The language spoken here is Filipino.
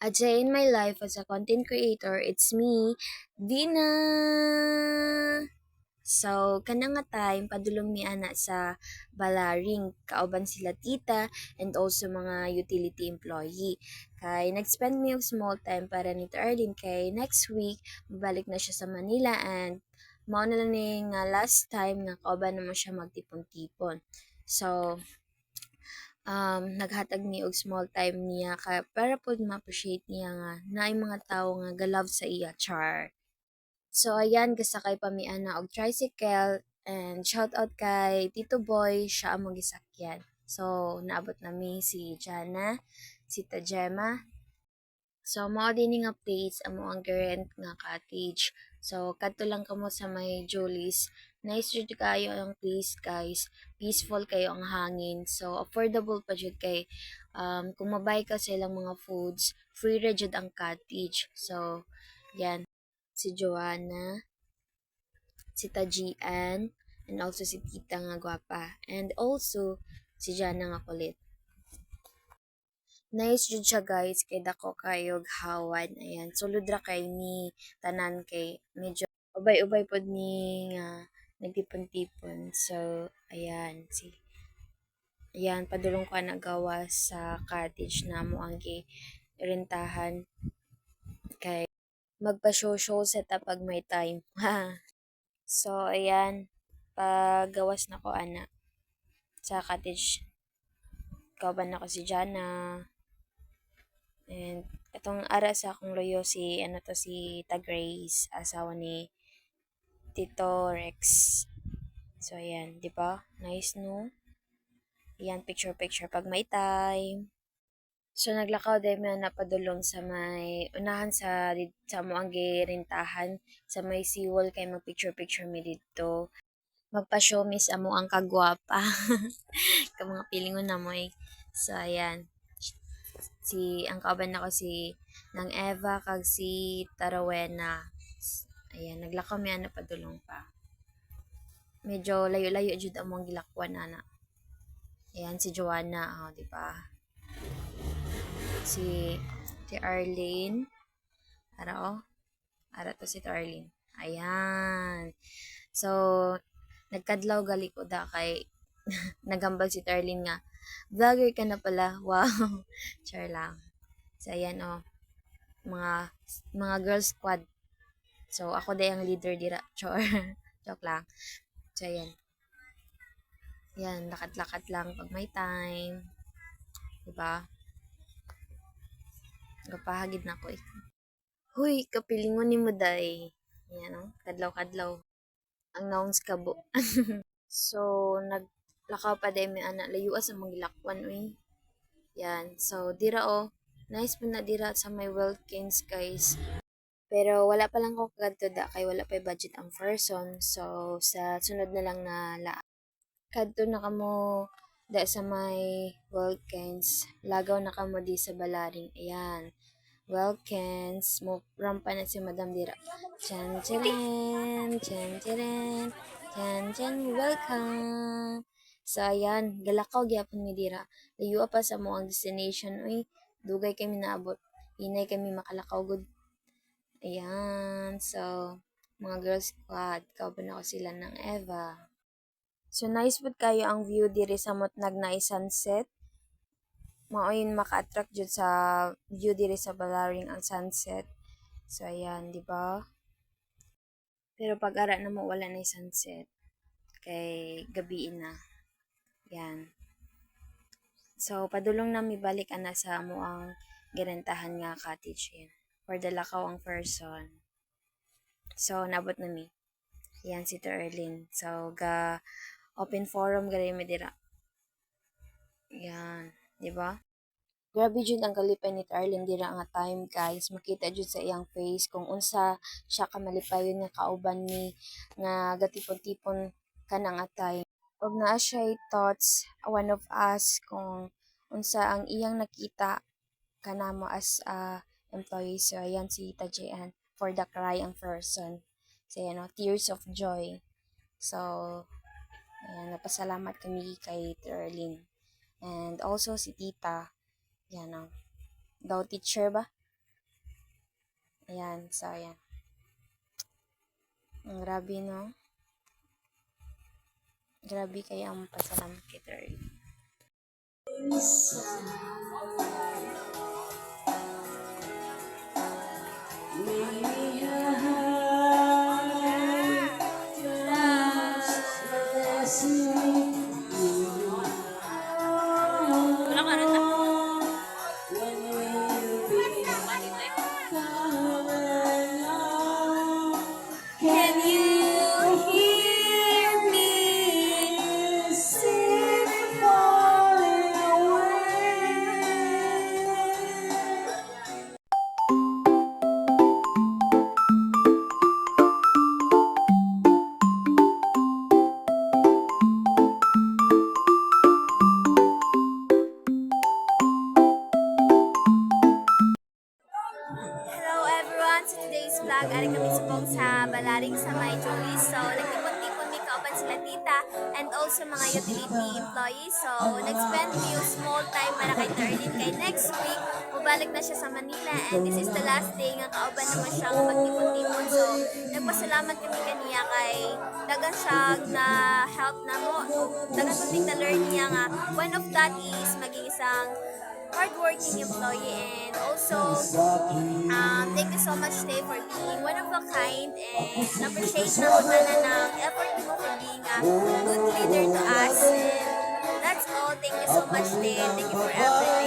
A day in my life as a content creator, it's me, Dina! So, kana nga time, padulong ni ana sa Balaring, kauban sila tita, and also mga utility employee. Kay, nag-spend me of small time para ni Arlene, kay next week, babalik na siya sa Manila, and mao na lang ni nga last time nga kauban naman siya magtipon-tipon. So, naghatag mi og small time niya para pod ma-appreciate niya nga naay mga tawo nga galove sa iya, char. So ayan, gasakay pa mi ana og tricycle, and shout out kay Tito Boy, siya among gisakyan. So naabot nami si Jana, si Tajema. So mao din nga place amo ang rent nga cottage. So kadto lang kamo sa may Julie's. Nice jud kayo ang place, guys. Peaceful kayo ang hangin. So affordable pa jud kay kung mabay ka sa ilang mga foods, free ra jud ang cottage. So yan, si Joanna, si Tajian, and also si Tita nga gwapa. And also si Jana nga kulit. Nice jud siya, guys, kay dako kayog hawan. Ayan, sulod ra kay ni tanan kay medyo ubay-ubay pod ni nga nagtipon-tipon. So ayan, ayan padulong ko nagawa sa cottage na mo ang rentahan kay magpa-show-show sa tapag may time. So ayan, pagawas na ko ana sa cottage. Kauban ako si Jana. And itong ara sa akong loyo si si Grace, asawa ni Tito Rex. So ayan, 'di ba? Nice no? Ayan, picture pag may time. So naglakaw dahil may napadulong sa may unahan sa mo ang girintahan sa may seawall kay mag-picture mi dito. Magpa-show miss amo ang kagwapa. Ka mga pilingon na mo eh. So ayan, ang kauban nako si nang Eva kag si Tarawena. Ayan, naglakaw mi ana padulong pa. Medyo layo-layo jud among gilakwan ana. Ayan si Joanna, oh, di ba? Si Arlene. Ara oh. Ara to si Arlene. Ayan. So, nagkadlaw gali ko da kay nagambal si Arlene nga. Vlogger ka na pala. Wow. Char lang. So, ayan oh. Mga girl squad. So, ako day ang leader dira. Char. Joke lang. So, ayan. Yan, lakad-lakad lang pag may time. Diba? Gapahagid na ko eh. Huy, kapilingon ni mo day. Yan oh, kadlaw-kadlaw. Ang nouns kabo. So, naglakaw pa day may anak layuas sa mga gilakwan uy. Yan. So, dira oh. Nice po na dira sa may Wilkins, guys. Pero wala pa lang ko kadto da kay wala pa budget ang person. So, sa sunod na lang na kadto na kamo da sa may Wilkins. Lagaw na kamo di sa Balaring. Ayan. Wilkins. Mo rampa na si Madam Dira. Chan charan, chan charan, chan chan, welcome. So ayan, galakaw gyapon mi dira. Layo pa sa mo ang destination. Uy, dugay kami naabot. Hinay kami makalakaw gud. Ayan. So, mga girls squad, kauban ako sila ng Eva. So nice pud kayo ang view diri sa Motnag na sunset. Maoyin maka-attract jud sa view diri sa Balaring ang sunset. So ayan, di ba? Pero pag ara na mo wala na sunset kay gabi na. Yan. So padulong na mi balik ana sa amo ang girentahan nga cottage yan. For the lakaw ang person. So nabot na mi. Yan si Erlin. So ga open forum gari mi dira. Yan, di ba? Grabe jud ang kalipay ni Arlen dira nga time, guys. Makita jud sa iyang face kung unsa siya ka malipayon nga kauban ni nga gatipon-tipon kana nga time. Og naa siya thoughts one of us kung unsa ang iyang nakita kanamo as a employee. So ayan si Tajian for the cry ang person. So ayan, no, tears of joy. So ayan, napasalamat kami kay Terlin. And also si Tita. Yan ang daw teacher ba? Ayan, so ayan. Ang grabe, no? Grabe kaya ang pasalamat kay Terry. Wala ka rin na? Can you hear me sing falling away? Hello everyone! So today's vlog, ari kami subong sa Balaring sa May Julie. So nagtipon-tipon mi kauban sila tita and also mga utility employees. So nag-spend mi yung small time para kay Terlin. Kay next week, mubalik na siya sa Manila and this is the last day nga kauban naman siya nga magtipon-tipon. So nagpasalamat kami kaniya kay dagan siya na help na mo. Dagan ko na learn niya nga. One of that is maging isang hardworking employee and also thank you so much Tay for being one of a kind and appreciate na ko na ng effort mo for being a good leader to us and that's all. Thank you so much Tay. Thank you for everything.